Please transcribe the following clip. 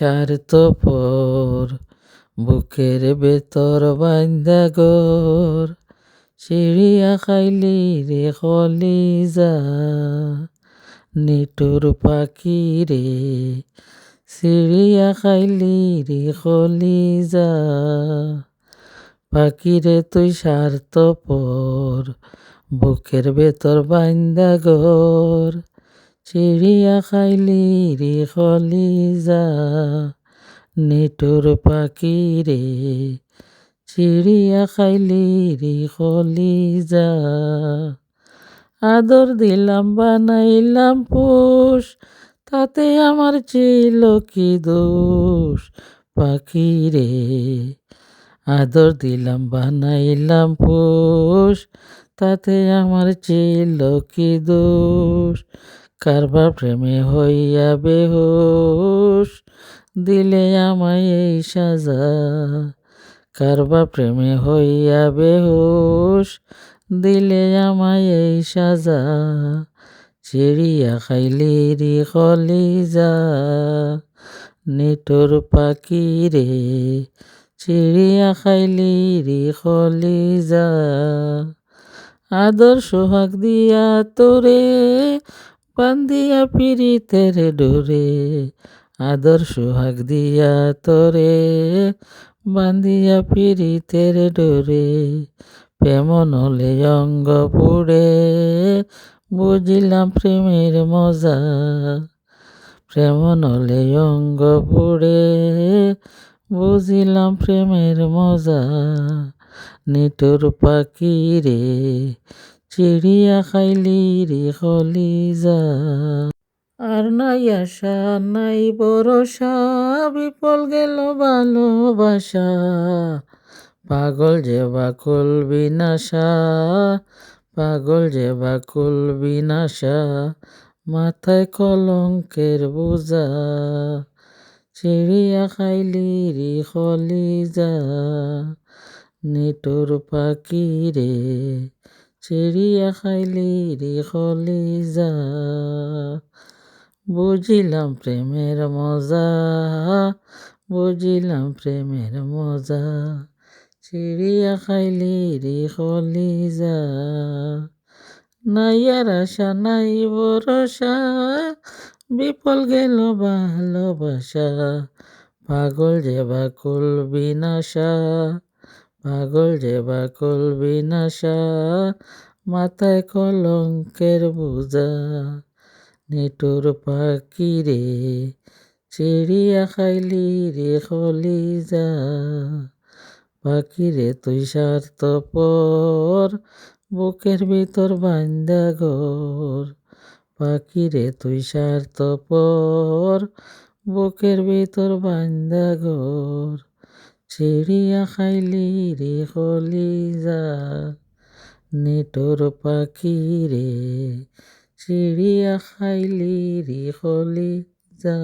স্বার্থপর বুকের ভেতর বাইন্দা ঘর, চিড়িয়া খাইলি রে কলিজা, নিঠুর পাখি রে চিড়িয়া খাইলি রে কলিজা। পাখিরে তুই স্বার্থপর বুকের ভেতর বাইন্দা ঘর, চিড়িয়া খাইলি রে কলিজা, নিঠুর পাখি রে চিড়িয়া খাইলি রে কলিজা। আদর দিলাম বানাইলাম পোষ, তাতে আমার ছিল কি দোষ পাখি রে। আদর দিলাম বানাইলাম পোষ, তাতে আমার ছিল কি দোষ। কারবার প্রেমে হইয়া বেহুশ, দিলে আমায় এই সাজা। কারবার প্রেমে হইয়া বেহুশ, দিলে আমায় এই সাজা। চিড়িয়া খাইলি রে কলিজা, নিঠুর পাখি রে চিড়িয়া খাইলি রে কলিজা। আদর সোহাগ দিয়া তোরে বান্ধিয়া পিরিতের ডোরে, আদর সোহাগ দিয়া তোরে বান্ধিয়া পিরিতের ডোরে। প্রেমন হলে অঙ্গ পুড়ে, বুঝিলাম প্রেমের মজা। প্রেমন হলে অঙ্গ পুড়ে, বুঝিলাম প্রেমের মজা। নিঠুর পাখি রে চিড়িয়া খাইলি রে কলিজা। আর নাই আশা নাই ভরসা, বিফল গেল ভালোবাসা। পাগল যে বাকুল বিনাশা, পাগল যে বাকুল বিনাশা। মাথায় কলঙ্কের বোঝা, চিড়িয়া খাইলি রে কলিজা। নিঠুর পাখি রে চিড়িয়া খাইলি রে কলিজা। বুঝিলাম প্রেমের মজা, বুঝিলাম প্রেমের মজা। চিড়িয়া খাইলি রে কলিজা। নাই আর আশা নাই ভরসা, বিফল গেল ভালোবাসা। পাগল যে বাকুল বিনাশা, পাগল যে বাকুল বিনাশা। মাথায় কলঙ্কের বোঝা, নিঠুর পাখি রে চিড়িয়া খাইলি রে কলিজা। পাখি রে তুই স্বার্থপর বুকের ভিতর বাইন্দা ঘর, পাখি রে তুই স্বার্থপর বুকের ভিতর বাইন্দা ঘর। চিড়িয়া খাইলি রে কলিজা, নিঠুর পাখি রে চিড়িয়া খাইলি রে কলিজা।